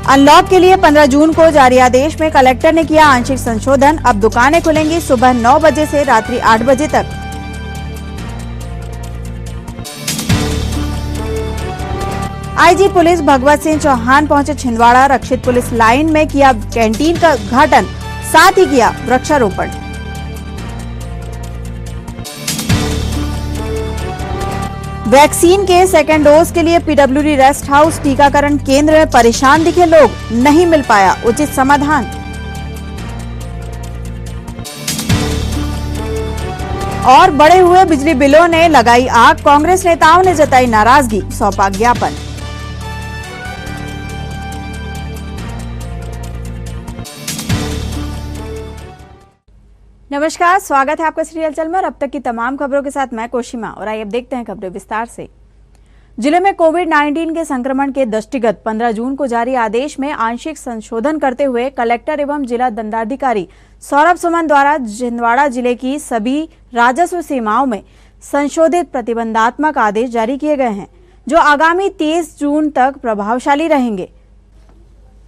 Unlock के लिए 15 जून को जारी आदेश में कलेक्टर ने किया आंशिक संशोधन। अब दुकानें खुलेंगी सुबह 9 बजे से रात्रि 8 बजे तक। आईजी पुलिस भगवत सिंह चौहान पहुंचे छिंदवाड़ा। रक्षित पुलिस लाइन में किया कैंटीन का उद्घाटन, साथ ही किया वृक्षारोपण। वैक्सीन के सेकेंड डोज के लिए पीडब्ल्यूडी रेस्ट हाउस टीकाकरण केंद्र में परेशान दिखे लोग, नहीं मिल पाया उचित समाधान। और बढ़े हुए बिजली बिलों ने लगाई आग, कांग्रेस नेताओं ने जताई नाराजगी, सौंपा ज्ञापन। नमस्कार, स्वागत है आपका सीरियल चल में। अब तक की तमाम खबरों के साथ मैं कोशिमा और आइए अब देखते हैं खबरें विस्तार से। जिले में कोविड-19 के संक्रमण के दृष्टिगत 15 जून को जारी आदेश में आंशिक संशोधन करते हुए कलेक्टर एवं जिला दंडाधिकारी सौरभ सुमन द्वारा छिंदवाड़ा जिले की सभी राजस्व सीमाओं में संशोधित प्रतिबंधात्मक आदेश जारी किए गए हैं, जो आगामी 30 जून तक प्रभावशाली रहेंगे।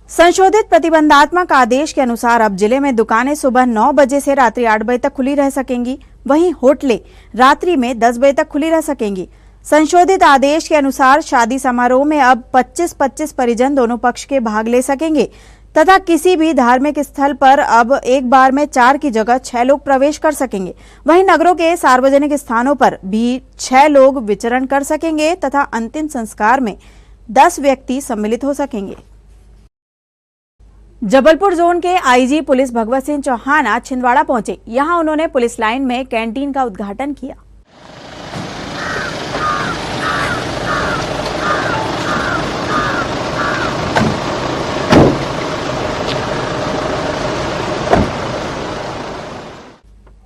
संशोधित प्रतिबंधात्मक आदेश के अनुसार अब जिले में दुकानें सुबह 9 बजे से रात्रि 8 बजे तक खुली रह सकेंगी, वहीं होटलें रात्रि में 10 बजे तक खुली रह सकेंगी। संशोधित आदेश के अनुसार शादी समारोह में अब 25-25 परिजन दोनों पक्ष के भाग ले सकेंगे तथा किसी भी धार्मिक स्थल पर अब एक बार में 4 की जगह 6 लोग प्रवेश कर सकेंगे। वहीं नगरों के सार्वजनिक स्थानों पर भी 6 लोग विचरण कर सकेंगे तथा अंतिम संस्कार में 10 व्यक्ति सम्मिलित हो सकेंगे। जबलपुर जोन के आईजी पुलिस भगवत सिंह चौहान आज छिंदवाड़ा पहुंचे। यहां उन्होंने पुलिस लाइन में कैंटीन का उद्घाटन किया।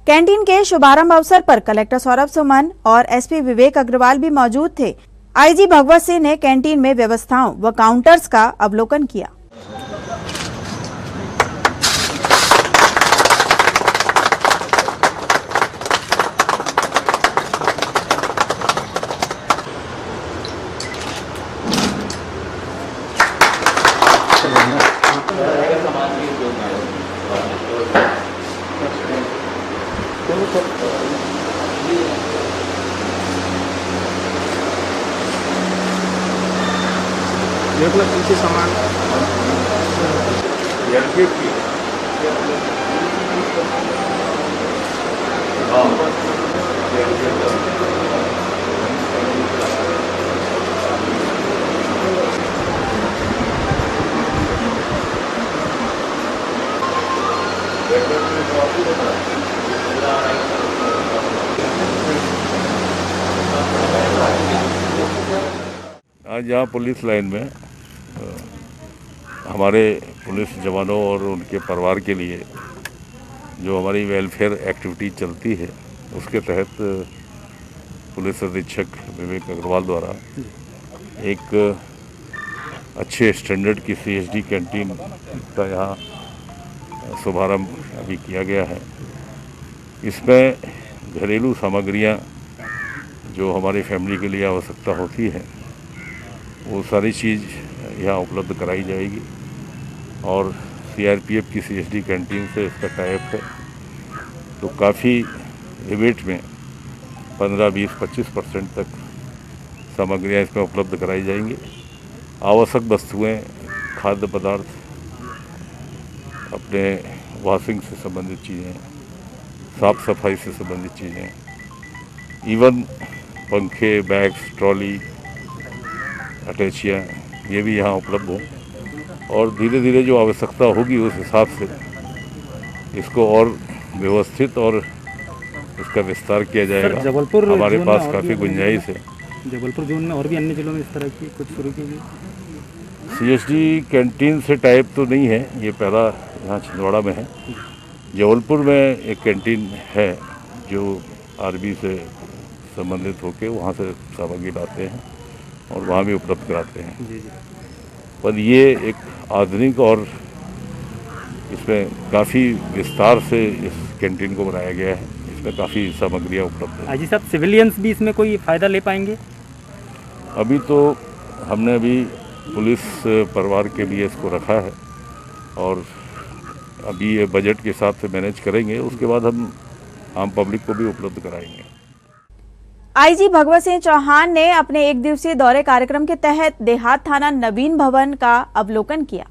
कैंटीन के शुभारंभ अवसर पर कलेक्टर सौरभ सुमन और एसपी विवेक अग्रवाल भी मौजूद थे। आईजी भगवत सिंह ने कैंटीन में व्यवस्थाओं व काउंटर्स का अवलोकन किया। देख लो पीछे सामान आज यहाँ पुलिस लाइन में हमारे पुलिस जवानों और उनके परिवार के लिए जो हमारी वेलफेयर एक्टिविटी चलती है, उसके तहत पुलिस अधीक्षक विवेक अग्रवाल द्वारा एक अच्छे स्टैंडर्ड की सीएसडी कैंटीन का यहाँ शुभारंभ अभी किया गया है। इसमें घरेलू सामग्रियाँ जो हमारी फैमिली के लिए आवश्यकता होती है, वो सारी चीज़ यहाँ उपलब्ध कराई जाएगी। और सीआरपीएफ की सीएसडी कैंटीन से इसका टाइप है, तो काफ़ी रिबेट में 15-20-25% तक सामग्रियाँ इसमें उपलब्ध कराई जाएंगी। आवश्यक वस्तुएं, खाद्य पदार्थ, अपने वॉशिंग से संबंधित चीज़ें, साफ सफाई से संबंधित चीज़ें, इवन पंखे, बैग्स, ट्रॉली, अटैचियाँ, ये भी यहाँ उपलब्ध हों। और धीरे धीरे जो आवश्यकता होगी उस हिसाब से इसको और व्यवस्थित और इसका विस्तार किया जाएगा। जबलपुर हमारे पास काफ़ी गुंजाइश है। जबलपुर जोन में और भी अन्य जिलों में इस तरह की कुछ शुरू की गई? सीएसडी कैंटीन से टाइप तो नहीं है, ये पहला यहाँ छिंदवाड़ा में है। जबलपुर में एक कैंटीन है जो आरबी से संबंधित होकर वहाँ से सामग्री लाते हैं और वहाँ भी उपलब्ध कराते हैं। जी। पर ये एक आधुनिक और इसमें काफ़ी विस्तार से इस कैंटीन को बनाया गया है। इसमें काफ़ी सामग्रियाँ उपलब्ध हैं। आईजी साहब, सिविलियंस भी इसमें कोई फ़ायदा ले पाएंगे? अभी तो हमने पुलिस परिवार के लिए इसको रखा है और अभी ये बजट के हिसाब से मैनेज करेंगे, उसके बाद हम आम पब्लिक को भी उपलब्ध कराएंगे। आईजी भगवत सिंह चौहान ने अपने एक दिवसीय दौरे कार्यक्रम के तहत देहात थाना नवीन भवन का अवलोकन किया।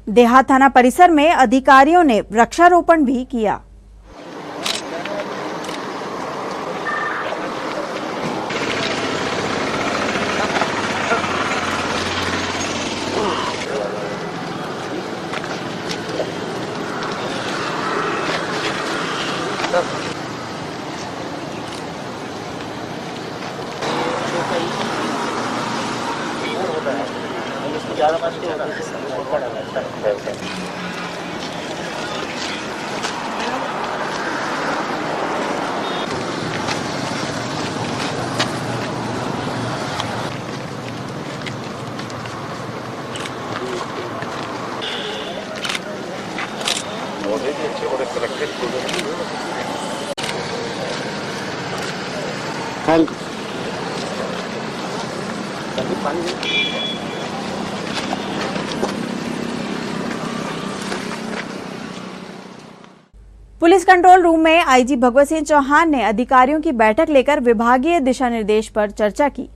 देहात थाना परिसर में अधिकारियों ने वृक्षारोपण भी किया। पुलिस कंट्रोल रूम में आईजी भगवत सिंह चौहान ने अधिकारियों की बैठक लेकर विभागीय दिशा निर्देश पर चर्चा की।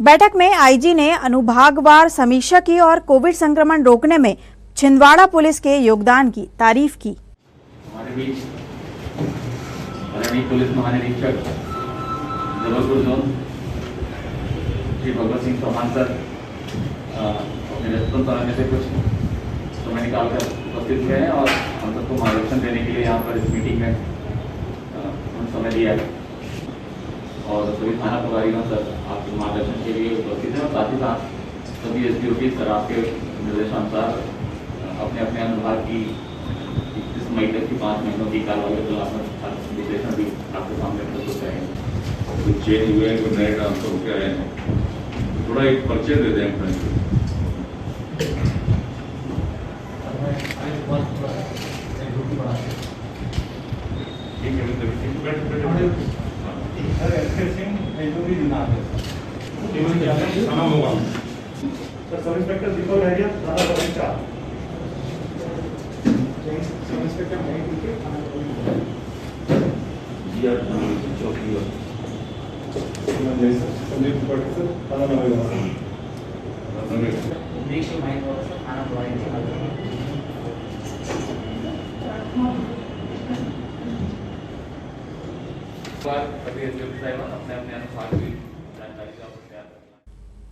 बैठक में आईजी ने अनुभागवार समीक्षा की और कोविड संक्रमण रोकने में छिंदवाड़ा पुलिस के योगदान की तारीफ की। हमारे बीच माननीय पुलिस महानिरीक्षक जबलपुर जोन श्री भगवत सिंह चौहान सर अपने नेतृत्व में से कुछ समय निकालकर उपस्थित हुए हैं और हम सबको मार्गदर्शन देने के लिए यहाँ पर इस मीटिंग में समय दिया है और सभी थाना प्रभारियों सर आपके मार्गदर्शन के लिए उपस्थित हैं और साथ ही साथ सभी एसडीओपी सर आपके निर्देशानुसार अपने अपने अनुभाग की 31 मई तक की 5 महीनों की कार्रवाई का विश्लेषण भी आपके सामने प्रस्तुत करेंगे। कुछ चेंज हुए हैं, कुछ नए ट्रांसफर होकर आए हैं, थोड़ा एक परिचय दे दें अपने। सब इंस्पेक्टर दीपक रहरिया थाना बगीचा, सब इंस्पेक्टर चौकी संदीप पाटिल सर थाना नवेगांव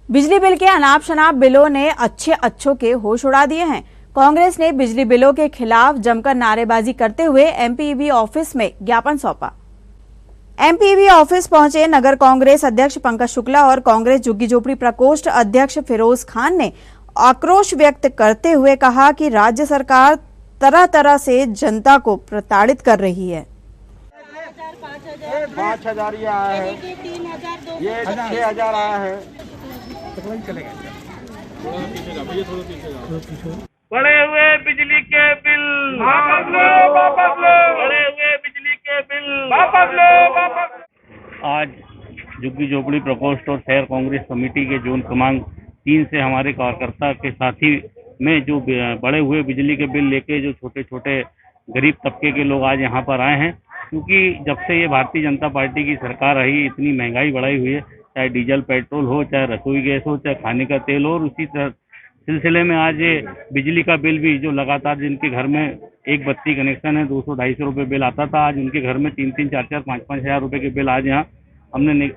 बिजली बिल के अनाप शनाप बिलों ने अच्छों के होश उड़ा दिए हैं। कांग्रेस ने बिजली बिलों के खिलाफ जमकर नारेबाजी करते हुए एमपीईबी ऑफिस में ज्ञापन सौंपा। एमपीईबी ऑफिस पहुंचे नगर कांग्रेस अध्यक्ष पंकज शुक्ला और कांग्रेस झुग्गी झोपड़ी प्रकोष्ठ अध्यक्ष फिरोज खान ने आक्रोश व्यक्त करते हुए कहा कि राज्य सरकार तरह तरह से जनता को प्रताड़ित कर रही है। 5,000 ये आया है, ये 6,000 आया है। बढ़े हुए बिजली के बिल वापस लो, वापस लो। बढ़े हुए बिजली के बिल वापस लो, वापस। आज झुग्गी झोपड़ी प्रकोष्ठ और शहर कांग्रेस कमेटी के जोन क्रमांक 3 से हमारे कार्यकर्ता के साथी में जो बढ़े हुए बिजली के बिल लेके जो छोटे छोटे गरीब तबके के लोग आज यहाँ पर आए हैं, क्योंकि जब से ये भारतीय जनता पार्टी की सरकार रही इतनी महंगाई बढ़ाई हुई है, चाहे डीजल पेट्रोल हो, चाहे रसोई गैस हो, चाहे खाने का तेल हो, और उसी सिलसिले में आज ये बिजली का बिल भी जो लगातार जिनके घर में एक बत्ती कनेक्शन है 200-250 रुपये बिल आता था, आज उनके घर में 3-3, 4-4, 5-5 हज़ार रुपये के बिल आज यहाँ हमने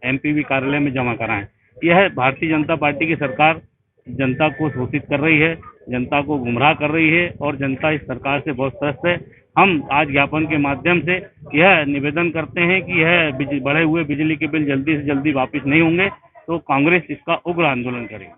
एमपीवी कार्यालय में जमा कराए। यह भारतीय जनता पार्टी की सरकार जनता को शोषित कर रही है, जनता को गुमराह कर रही है और जनता इस सरकार से बहुत त्रस्त है। हम आज ज्ञापन के माध्यम से यह निवेदन करते हैं कि यह बढ़े हुए बिजली के बिल जल्दी से जल्दी वापस नहीं होंगे तो कांग्रेस इसका उग्र आंदोलन करेगी।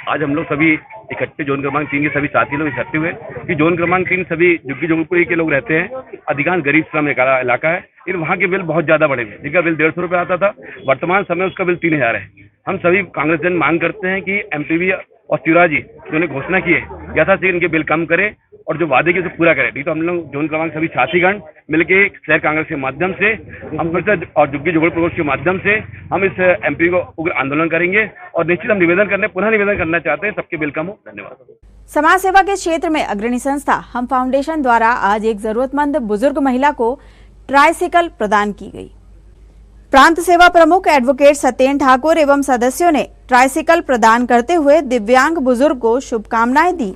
आज हम लोग सभी इकट्ठे जोन क्रमांक 3 के सभी साथी लोग इकट्ठे हुए कि जोन क्रमांक 3 सभी झुग्गी झोपड़ी के लोग रहते हैं, अधिकांश गरीब श्रम इलाका है, लेकिन वहाँ के बिल बहुत ज्यादा बढ़े हुए। जिनका बिल 150 रुपये आता था, वर्तमान समय उसका बिल 3,000 है। हम सभी कांग्रेस जन मांग करते हैं कि एमपीवी और शिवराज जी जिन्होंने घोषणा की है यथाशीघ्र इनके बिल कम करे और जो वादे किए उसे पूरा करें। नहीं तो हम लोग जोन क्रमांक सभी साथीगण मिलके शहर कांग्रेस के माध्यम से हम परिषद और झुग्गी झोपड़ी प्रकोष्ठ के माध्यम से हम इस एमपी को उग्र आंदोलन करेंगे और निश्चित हम पुनः निवेदन करना चाहते हैं सबके बिल कम हो। धन्यवाद। समाज सेवा के क्षेत्र में अग्रणी संस्था हम फाउंडेशन द्वारा आज एक जरूरतमंद बुजुर्ग महिला को ट्राइसिकल प्रदान की गई। प्रांत सेवा प्रमुख एडवोकेट सत्येन ठाकुर एवं सदस्यों ने ट्राइसिकल प्रदान करते हुए दिव्यांग बुजुर्ग को शुभकामनाएं दी।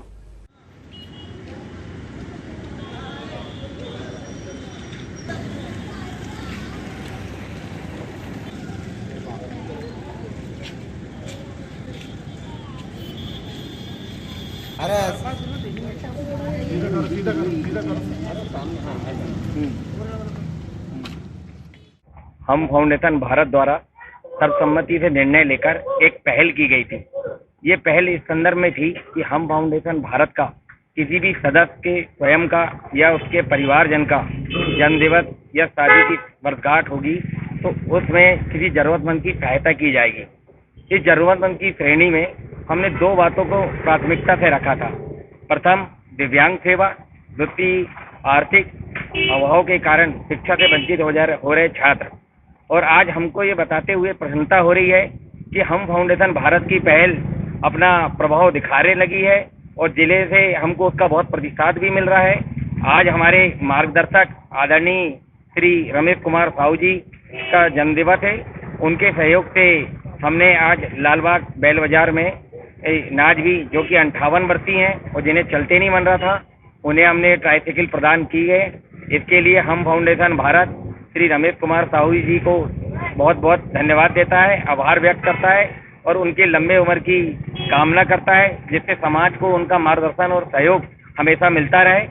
हम फाउंडेशन भारत द्वारा सर्वसम्मति से निर्णय लेकर एक पहल की गई थी। ये पहल इस संदर्भ में थी कि हम फाउंडेशन भारत का किसी भी सदस्य के स्वयं का या उसके परिवारजन का जन्मदिवस या शादी की वर्षगांठ होगी तो उसमें किसी जरूरतमंद की सहायता की जाएगी। इस जरूरतमंद की श्रेणी में हमने दो बातों को प्राथमिकता से रखा था। प्रथम, दिव्यांग सेवा, द्वितीय आर्थिक अभाव के कारण शिक्षा से वंचित हो रहे छात्र। और आज हमको ये बताते हुए प्रसन्नता हो रही है कि हम फाउंडेशन भारत की पहल अपना प्रभाव दिखाने लगी है और जिले से हमको उसका बहुत प्रतिसाद भी मिल रहा है। आज हमारे मार्गदर्शक आदरणीय श्री रमेश कुमार साहू जी का जन्मदिवस है। उनके सहयोग से हमने आज लालबाग बैल बाजार में नाज भी जो कि 58 वर्षीय हैं और जिन्हें चलते नहीं बन रहा था उन्हें हमने ट्राइसाइकिल प्रदान की है। इसके लिए हम फाउंडेशन भारत श्री रमेश कुमार साहू जी को बहुत बहुत धन्यवाद देता है, आभार व्यक्त करता है और उनके लंबे उम्र की कामना करता है जिससे समाज को उनका मार्गदर्शन और सहयोग हमेशा मिलता रहे।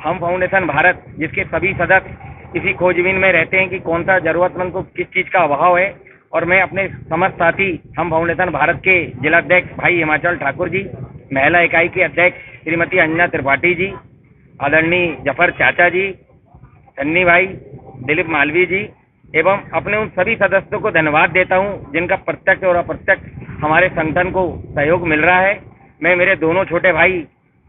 हम फाउंडेशन भारत जिसके सभी सदस्य इसी खोजबीन में रहते हैं कि कौन सा जरूरतमंद को किस चीज़ का अभाव है और मैं अपने समस्त साथी हम फाउंडेशन भारत के जिलाध्यक्ष भाई हिमाचल ठाकुर जी, महिला इकाई के अध्यक्ष श्रीमती अंजना त्रिपाठी जी, आदरणीय जफर चाचा जी, सन्नी भाई, दिलीप मालवी जी एवं अपने उन सभी सदस्यों को धन्यवाद देता हूं जिनका प्रत्यक्ष और अप्रत्यक्ष हमारे संगठन को सहयोग मिल रहा है। मैं मेरे दोनों छोटे भाई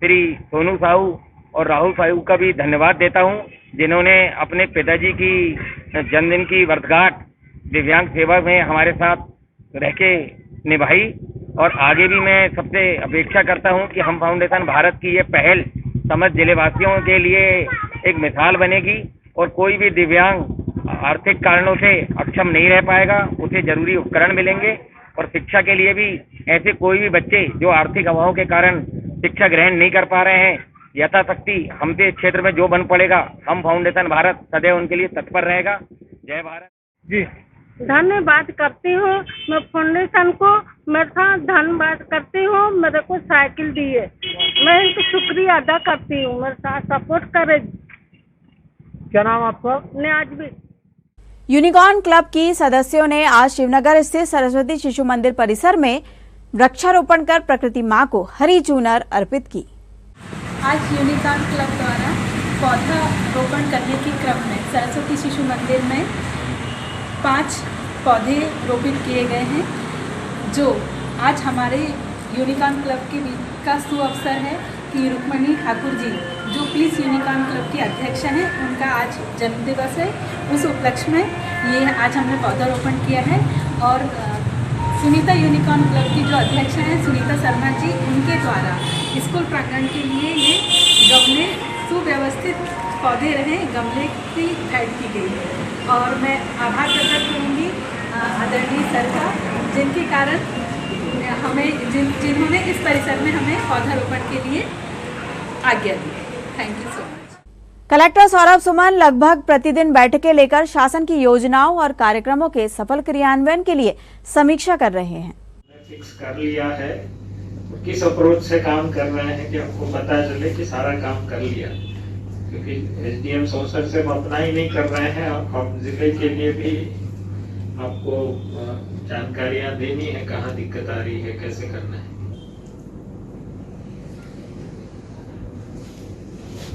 श्री सोनू साहू और राहुल साहू का भी धन्यवाद देता हूं जिन्होंने अपने पिताजी की जन्मदिन की वर्षगांठ दिव्यांग सेवा में हमारे साथ रह के निभाई। और आगे भी मैं सबसे अपेक्षा करता हूं कि हम फाउंडेशन भारत की ये पहल समस्त जिलेवासियों के लिए एक मिसाल बनेगी और कोई भी दिव्यांग आर्थिक कारणों से अक्षम नहीं रह पाएगा, उसे जरूरी उपकरण मिलेंगे। और शिक्षा के लिए भी ऐसे कोई भी बच्चे जो आर्थिक अभाव के कारण शिक्षा ग्रहण नहीं कर पा रहे हैं, यथाशक्ति हमसे इस क्षेत्र में जो बन पड़ेगा हम फाउंडेशन भारत सदैव उनके लिए तत्पर रहेगा। जय भारत। जी धन्यवाद करती हूँ मैं फाउंडेशन को, मेरा धन्यवाद करती हूँ मेरे को साइकिल दिए, मैं इनका शुक्रिया अदा करती हूँ, मेरे साथ सपोर्ट करे। क्या नाम आपका? न्याज भी। यूनिकॉर्न क्लब की सदस्यों ने आज शिवनगर स्थित सरस्वती शिशु मंदिर परिसर में वृक्षारोपण कर प्रकृति मां को हरी चूनर अर्पित की। आज यूनिकॉर्न क्लब द्वारा पौधा रोपण करने के क्रम में सरस्वती शिशु मंदिर में 5 पौधे रोपित किए गए हैं जो आज हमारे यूनिकॉर्न क्लब के का सुअवसर है कि रुक्मणी ठाकुर जी जो पीस यूनिकॉर्न क्लब की अध्यक्ष हैं उनका आज जन्मदिवस है। उस उपलक्ष्य में ये आज हमने पौधारोपण किया है और सुनीता यूनिकॉर्न क्लब की जो अध्यक्ष हैं सुनीता शर्मा जी उनके द्वारा स्कूल प्रांगण के लिए ये गमले सुव्यवस्थित पौधे रहे गमले की ऐड की गई है और मैं आभार प्रकट करूँगी आदरणीय सर का जिनके कारण हमें जिन्होंने इस परिसर में हमें पौधारोपण के लिए आज्ञा दी। Thank you so much. Collector Saurabh Suman लगभग प्रतिदिन बैठकें लेकर शासन की योजनाओं और कार्यक्रमों के सफल क्रियान्वयन के लिए समीक्षा कर रहे हैं। फिक्स कर लिया है किस अप्रोच से काम कर रहे हैं कि हमको पता चले कि सारा काम कर लिया, क्योंकि एसडीएम सौसर से हम अपना ही नहीं कर रहे हैं, हम जिले के लिए भी आपको जानकारियां देनी है कहाँ दिक्कत आ रही है, कैसे करना है।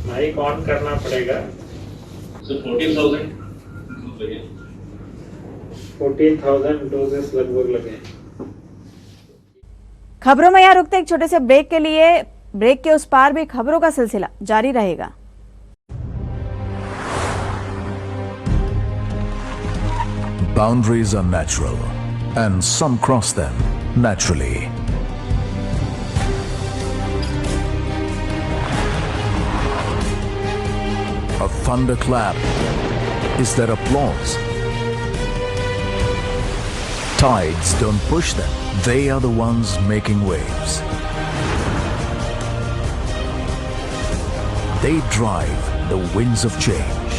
माइक ऑन करना पड़ेगा। 14,000 डोजेस लगभग लगे। खबरों में यहाँ रुकते एक छोटे से ब्रेक के लिए। ब्रेक के उस पार भी खबरों का सिलसिला जारी रहेगा। Boundaries are natural, and some cross them naturally. A thunderclap is their applause. Tides don't push them, they are the ones making waves. They drive the winds of change.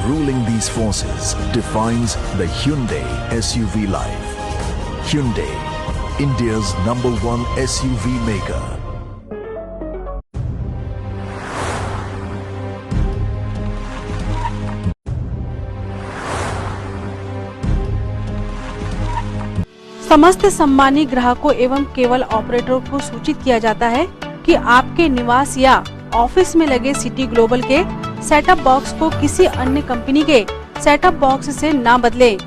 Ruling these forces defines the Hyundai SUV life. Hyundai, India's #1 SUV maker. समस्त सम्मानित ग्राहकों एवं cable ऑपरेटरों को सूचित किया जाता है कि आपके निवास या ऑफिस में लगे सिटी ग्लोबल के सेटअप बॉक्स को किसी अन्य कंपनी के सेटअप बॉक्स से ना बदलें।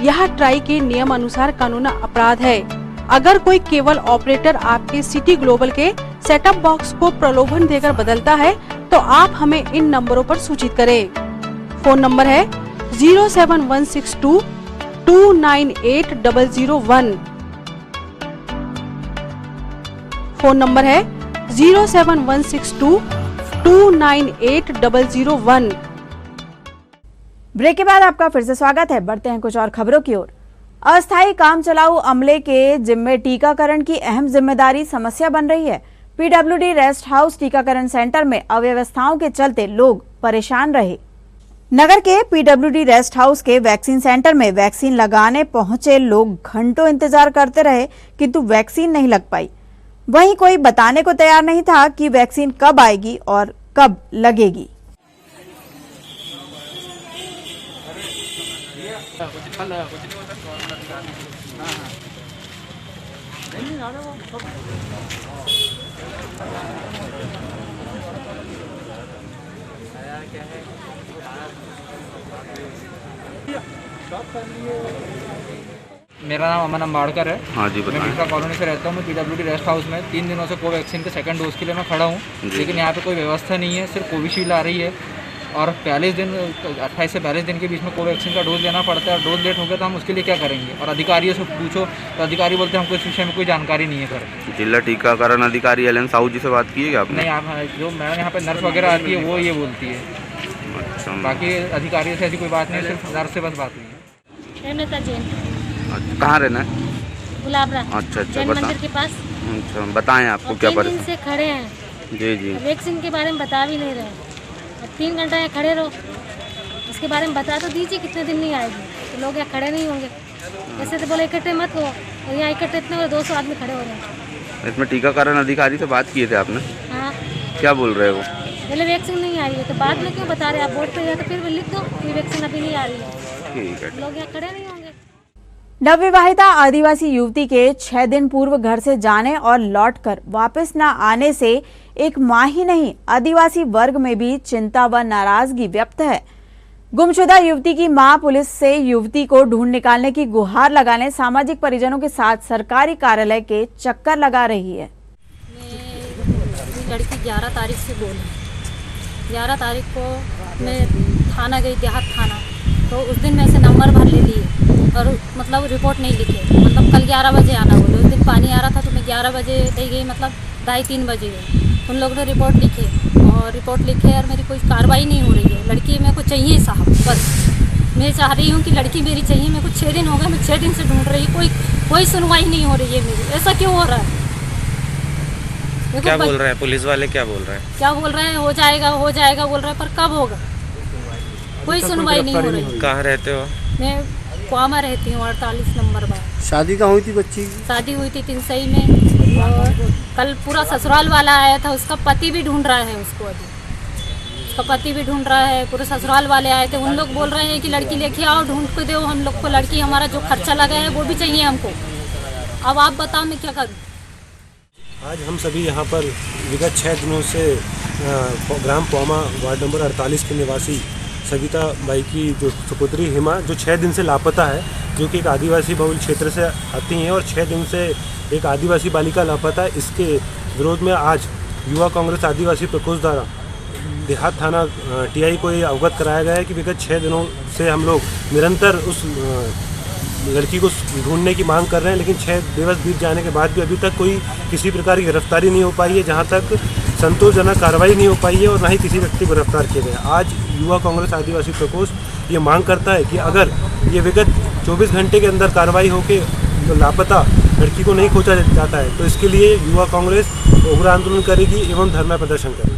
यह ट्राई के नियम अनुसार कानूनी अपराध है। अगर कोई केबल ऑपरेटर आपके सिटी ग्लोबल के सेटअप बॉक्स को प्रलोभन देकर बदलता है तो आप हमें इन नंबरों पर सूचित करें। फोन नंबर है 07162 298 फोन नंबर है 07162 298 ब्रेक के बाद आपका फिर से स्वागत है। बढ़ते हैं कुछ और खबरों की ओर। अस्थायी काम चलाऊ अमले के जिम्मे टीकाकरण की अहम जिम्मेदारी समस्या बन रही है। पीडब्ल्यूडी रेस्ट हाउस टीकाकरण सेंटर में अव्यवस्थाओं के चलते लोग परेशान रहे। नगर के पीडब्ल्यूडी रेस्ट हाउस के वैक्सीन सेंटर में वैक्सीन लगाने पहुंचे लोग घंटों इंतजार करते रहे, किंतु वैक्सीन नहीं लग पाई। वहीं कोई बताने को तैयार नहीं था कि वैक्सीन कब आएगी और कब लगेगी। मेरा नाम अमन अम्बाड़कर है। हाँ जी, मैं बताएं। मिश्रा कॉलोनी से रहता हूँ। मैं पीडब्ल्यूडी रेस्ट हाउस में 3 दिनों से कोवैक्सीन के सेकंड डोज के लिए मैं खड़ा हूँ, लेकिन यहाँ पे कोई व्यवस्था नहीं है। सिर्फ कोविशील्ड आ रही है और 28 से 42 दिन के बीच में कोवैक्सीन का डोज लेना पड़ता है। और डोज लेट हो गया तो हम उसके लिए क्या करेंगे? और अधिकारियों से पूछो तो अधिकारी बोलते हैं हमको इस विषय में कोई जानकारी नहीं है सर। जिला टीकाकरण अधिकारी एलन साहू जी से बात की है आपने? नहीं, आप जो मैडम यहाँ पे नर्स वगैरह आती है वो ये बोलती है। अच्छा, बाकी अधिकारियों से ऐसी कोई बात नहीं, सिर्फ नर्स से बस बात हुई है। कहाँ रहना है? गुलाबरा। अच्छा, जैन मंदिर के पास। अच्छा, बताएं आपको क्या 3 दिन से खड़े हैं। जी जी। वैक्सीन के बारे में बता भी नहीं रहे। अब 3 घंटा यहाँ खड़े रहो, इसके बारे में बता तो दीजिए कितने दिन नहीं आएगी, तो लोग यहाँ खड़े नहीं होंगे। ऐसे तो बोले इकट्ठे मत हो, और यहाँ इकट्ठे इतने हो 200 आदमी खड़े हो रहे। इसमें टीकाकरण अधिकारी से बात किए थे आपने? हाँ। क्या बोल रहे हो? पहले वैक्सीन नहीं आ रही है तो बाद में क्यों बता रहे? आप वोट पे गए तो फिर भी लिख दो कि वैक्सीन अभी नहीं आ रही है। ठीक है। लोग यहाँ खड़े नहीं होंगे। नवविवाहिता आदिवासी युवती के 6 दिन पूर्व घर से जाने और लौटकर वापस न आने से एक माह ही नहीं, आदिवासी वर्ग में भी चिंता व नाराजगी व्यक्त है। गुमशुदा युवती की मां पुलिस से युवती को ढूंढ निकालने की गुहार लगाने सामाजिक परिजनों के साथ सरकारी कार्यालय के चक्कर लगा रही है। लड़की 11 तारीख से बोली, 11 तारीख को मैं थाना गई, देहात थाना, तो उस दिन मैं से नंबर भर ले लिए और मतलब रिपोर्ट नहीं लिखे। मतलब कल 11 बजे आना बोले, उस दिन पानी आ रहा था तो मैं 11 बजे दे गई, मतलब 2:30-3 बजे गई। उन लोगों ने रिपोर्ट लिखे और रिपोर्ट लिखे और मेरी कोई कार्रवाई नहीं हो रही है। लड़की मेरे को चाहिए साहब, बस मैं चाह रही हूँ कि लड़की मेरी चाहिए। मेरे को 6 दिन हो गए, मैं 6 दिन से ढूंढ रही, कोई सुनवाई नहीं हो रही है मेरी। ऐसा क्यों हो रहा है? क्या बोल रहे हैं पुलिस वाले? क्या बोल रहे हैं? क्या बोल रहे हैं? हो जाएगा बोल रहे हैं, पर कब होगा? कोई सुनवाई नहीं हो रही। कहाँ रहते हो? मैं कुआमा रहती हूँ, 48 नंबर बार। शादी कहाँ हुई थी बच्ची? शादी हुई थी तिनसई में और कल पूरा ससुराल वाला आया था, उसका पति भी ढूंढ रहा है उसको। अभी उसका पति भी ढूंढ रहा है, पूरे ससुराल वाले आए थे। उन लोग बोल रहे हैं कि लड़की लेके आओ, ढूंढ के दो हम लोग को लड़की, हमारा जो खर्चा लगा है वो भी चाहिए हमको। अब आप बताओ मैं क्या करूँ? आज हम सभी यहाँ पर विगत 6 दिनों से ग्राम पौमा वार्ड नंबर 48 के निवासी सविता बाई की जो सुपुत्री हिमा, जो 6 दिन से लापता है, जो कि एक आदिवासी बहुल क्षेत्र से आती हैं और 6 दिन से एक आदिवासी बालिका लापता है। इसके विरोध में आज युवा कांग्रेस आदिवासी प्रकोष्ठ द्वारा देहात थाना टीआई को ये अवगत कराया गया है कि विगत 6 दिनों से हम लोग निरंतर उस लड़की को ढूंढने की मांग कर रहे हैं, लेकिन 6 दिवस बीत जाने के बाद भी अभी तक कोई किसी प्रकार की गिरफ्तारी नहीं हो पाई है, जहां तक संतोषजनक कार्रवाई नहीं हो पाई है और ना ही किसी व्यक्ति को गिरफ्तार किया गया। आज युवा कांग्रेस आदिवासी प्रकोष्ठ ये मांग करता है कि अगर ये विगत 24 घंटे के अंदर कार्रवाई होकर तो लापता लड़की को नहीं खोजा जाता है तो इसके लिए युवा कांग्रेस उग्र आंदोलन करेगी एवं धरना प्रदर्शन करेगी।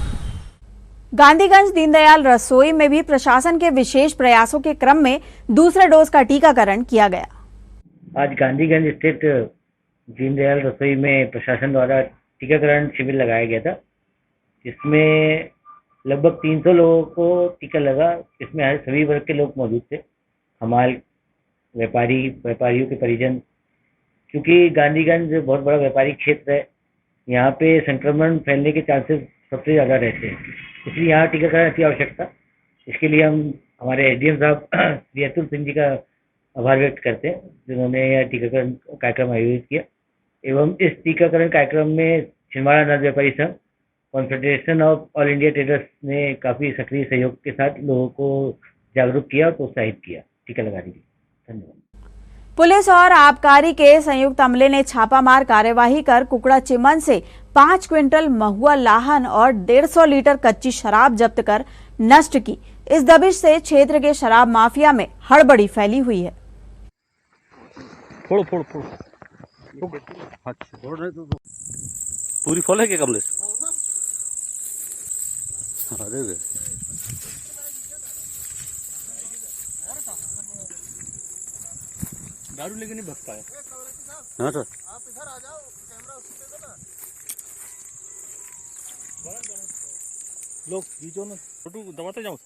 गांधीगंज दीनदयाल रसोई में भी प्रशासन के विशेष प्रयासों के क्रम में दूसरे डोज का टीकाकरण किया गया। आज गांधीगंज स्थित दीनदयाल रसोई में प्रशासन द्वारा टीकाकरण शिविर लगाया गया था, जिसमें लगभग 300 लोगों को टीका लगा। इसमें सभी वर्ग के लोग मौजूद थे, हमाल, व्यापारियों के परिजन। क्योंकि गांधीगंज बहुत बड़ा व्यापारिक क्षेत्र है, यहाँ पे संक्रमण फैलने के चांसेस सबसे ज़्यादा रहते हैं, इसलिए यहाँ टीकाकरण अति आवश्यक था। इसके लिए हम हमारे एसडीएम साहब श्री अतुल सिंह जी का आभार व्यक्त करते हैं, जिन्होंने यह टीकाकरण कार्यक्रम आयोजित किया। एवं इस टीकाकरण कार्यक्रम में छिंदवाड़ा अनाज व्यापारी संघ, confederation of all India traders ने काफ़ी सक्रिय सहयोग के साथ लोगों को जागरूक किया और प्रोत्साहित किया टीका लगाने के लिए। धन्यवाद। पुलिस और आबकारी के संयुक्त अमले ने छापामार कार्यवाही कर कुकड़ा चिमन से 5 क्विंटल महुआ लाहन और 150 लीटर कच्ची शराब जब्त कर नष्ट की। इस दबिश से क्षेत्र के शराब माफिया में हड़बड़ी फैली हुई है। पूरी फॉल है क्या कमलेश? अरे दारू लेके नहीं भग पाए। हाँ सर, आप इधर आ जाओ, कैमरा उसी पे दो ना। लोग खींचो ना, फोटो दबाते जाओ।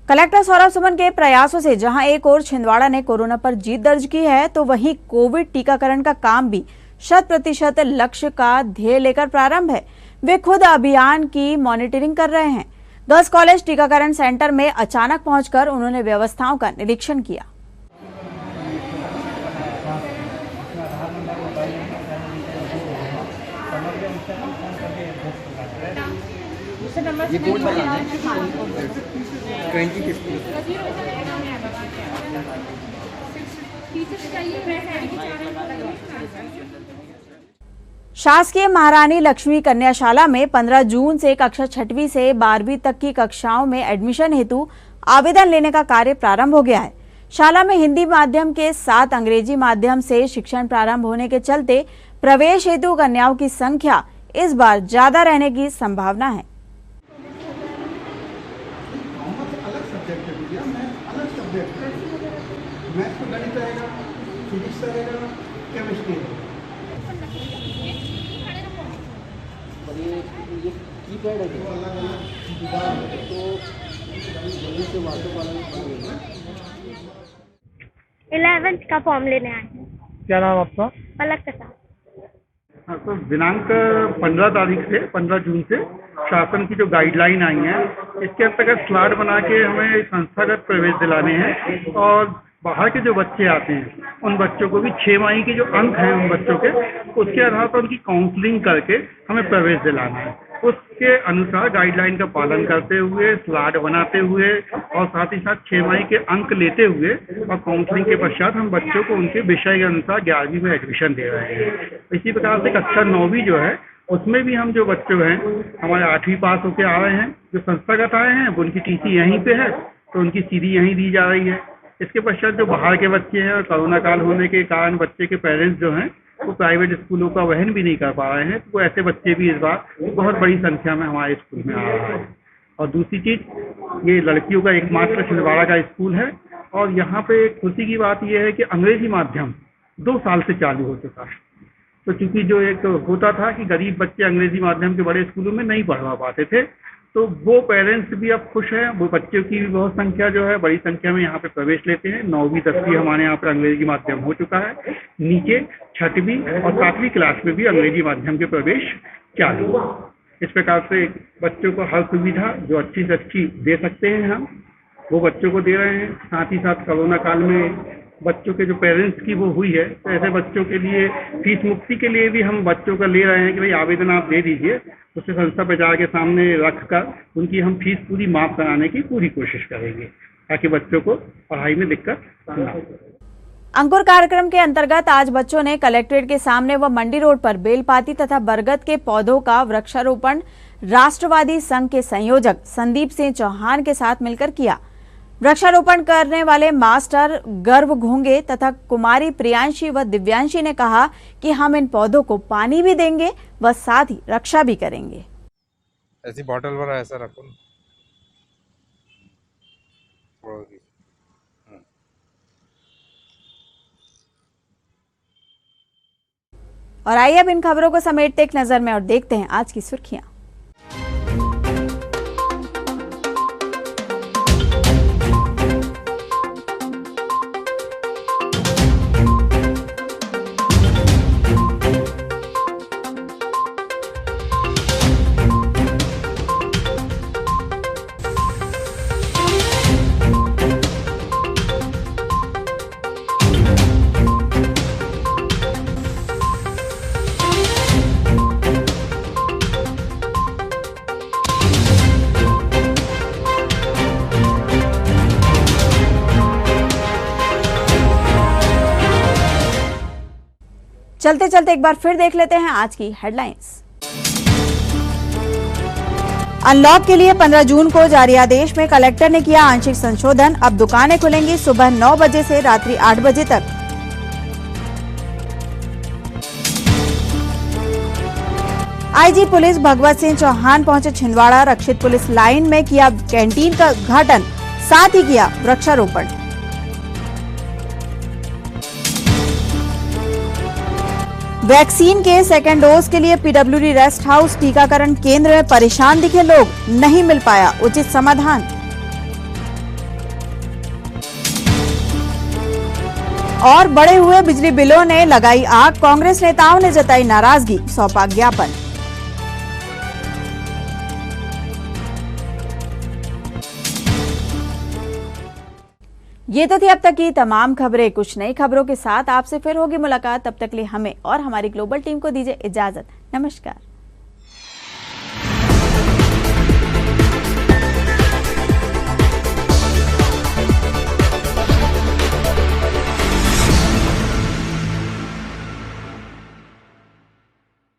कलेक्टर सौरभ सुमन के प्रयासों से जहां एक ओर छिंदवाड़ा ने कोरोना पर जीत दर्ज की है, तो वहीं कोविड टीकाकरण का काम भी 100% लक्ष्य का ध्येय लेकर प्रारंभ है। वे खुद अभियान की मॉनिटरिंग कर रहे हैं। गर्ल्स कॉलेज टीकाकरण सेंटर में अचानक पहुंचकर उन्होंने व्यवस्थाओं का निरीक्षण किया। ये बोर्ड बनाना है 20 किसकी शासकीय महारानी लक्ष्मी कन्याशाला में 15 जून से कक्षा 6वीं से 12वीं तक की कक्षाओं में एडमिशन हेतु आवेदन लेने का कार्य प्रारंभ हो गया है। शाला में हिंदी माध्यम के साथ अंग्रेजी माध्यम से शिक्षण प्रारंभ होने के चलते प्रवेश हेतु कन्याओं की संख्या इस बार ज्यादा रहने की संभावना है। मैथ तो गणित रहेगा, फिजिक्स रहेगा, केमिस्ट्री रहेगा। ये कीपैड है तो अलग अलग तो जल्दी से वाटर पालन 11th का फॉर्म लेने आए हैं। क्या नाम आपका? पलक के साथ। हाँ, तो दिनांक 15 तारीख से 15 जून से शासन की जो गाइडलाइन आई है, इसके अंतर्गत स्लॉट बना के हमें संस्थागत प्रवेश दिलाने हैं और बाहर के जो बच्चे आते हैं उन बच्चों को भी 6 माही के जो अंक हैं उन बच्चों के, उसके आधार पर उनकी काउंसलिंग करके हमें प्रवेश दिलाना है। उसके अनुसार गाइडलाइन का पालन करते हुए, स्लॉट बनाते हुए और साथ ही साथ 6 माही के अंक लेते हुए और काउंसलिंग के पश्चात हम बच्चों को उनके विषय के अनुसार 11वीं में एडमिशन दे रहे हैं। इसी प्रकार से कक्षा 9वीं जो है उसमें भी हम जो बच्चे हैं हमारे 8वीं पास होके आ रहे हैं, जो संस्थागत आए हैं वो उनकी टीसी यहीं पे है तो उनकी सीधी यहीं दी जा रही है। इसके पश्चात जो बाहर के बच्चे हैं और कोरोना काल होने के कारण बच्चे के पेरेंट्स जो हैं वो प्राइवेट स्कूलों का वहन भी नहीं कर पा रहे हैं, तो वो ऐसे बच्चे भी इस बार बहुत बड़ी संख्या में हमारे स्कूल में आ रहा है। और दूसरी चीज़, ये लड़कियों का एकमात्र छिंदवाड़ा का स्कूल है और यहाँ पे खुशी की बात यह है कि अंग्रेजी माध्यम 2 साल से चालू हो चुका है। तो चूंकि जो एक होता था कि गरीब बच्चे अंग्रेजी माध्यम के बड़े स्कूलों में नहीं पढ़वा पाते थे, तो वो पेरेंट्स भी अब खुश हैं। वो बच्चों की भी बहुत संख्या जो है बड़ी संख्या में यहाँ पे प्रवेश लेते हैं। 9वीं तक भी हमारे यहाँ पे अंग्रेजी माध्यम हो चुका है। नीचे 6वीं और 7वीं क्लास में भी अंग्रेजी माध्यम के प्रवेश चालू। इस प्रकार से बच्चों को हर सुविधा जो अच्छी से अच्छी दे सकते हैं हम, वो बच्चों को दे रहे हैं। साथ ही साथ कोरोना काल में बच्चों के जो पेरेंट्स की वो हुई है, तो ऐसे बच्चों के लिए फीस मुक्ति के लिए भी हम बच्चों का ले रहे हैं कि भाई आवेदन आप दे दीजिए, उसे संस्था प्रचार के सामने रखकर उनकी हम फीस पूरी माफ कराने की पूरी कोशिश करेंगे ताकि बच्चों को पढ़ाई में दिक्कत न हो। अंकुर कार्यक्रम के अंतर्गत आज बच्चों ने कलेक्ट्रेट के सामने व मंडी रोड पर बेलपाती तथा बरगद के पौधों का वृक्षारोपण राष्ट्रवादी संघ के संयोजक संदीप सिंह चौहान के साथ मिलकर किया। वृक्षारोपण करने वाले मास्टर गर्व घोंगे तथा कुमारी प्रियांशी व दिव्यांशी ने कहा कि हम इन पौधों को पानी भी देंगे व साथ ही रक्षा भी करेंगे। ऐसी बॉटल भरा ऐसा रखो। और आइए अब इन खबरों को समेटते एक नजर में और देखते हैं आज की सुर्खियां। चलते चलते एक बार फिर देख लेते हैं आज की हेडलाइंस। अनलॉक के लिए 15 जून को जारी आदेश में कलेक्टर ने किया आंशिक संशोधन। अब दुकानें खुलेंगी सुबह 9 बजे से रात्रि 8 बजे तक। आईजी पुलिस भगवत सिंह चौहान पहुंचे छिंदवाड़ा। रक्षित पुलिस लाइन में किया कैंटीन का उद्घाटन, साथ ही किया वृक्षारोपण। वैक्सीन के सेकेंड डोज के लिए पीडब्ल्यूडी रेस्ट हाउस टीकाकरण केंद्र में परेशान दिखे लोग, नहीं मिल पाया उचित समाधान। और बढ़े हुए बिजली बिलों ने लगाई आग, कांग्रेस नेताओं ने जताई नाराजगी, सौंपा ज्ञापन। ये तो थी अब तक की तमाम खबरें। कुछ नई खबरों के साथ आपसे फिर होगी मुलाकात। तब तक लिए हमें और हमारी ग्लोबल टीम को दीजिए इजाजत। नमस्कार।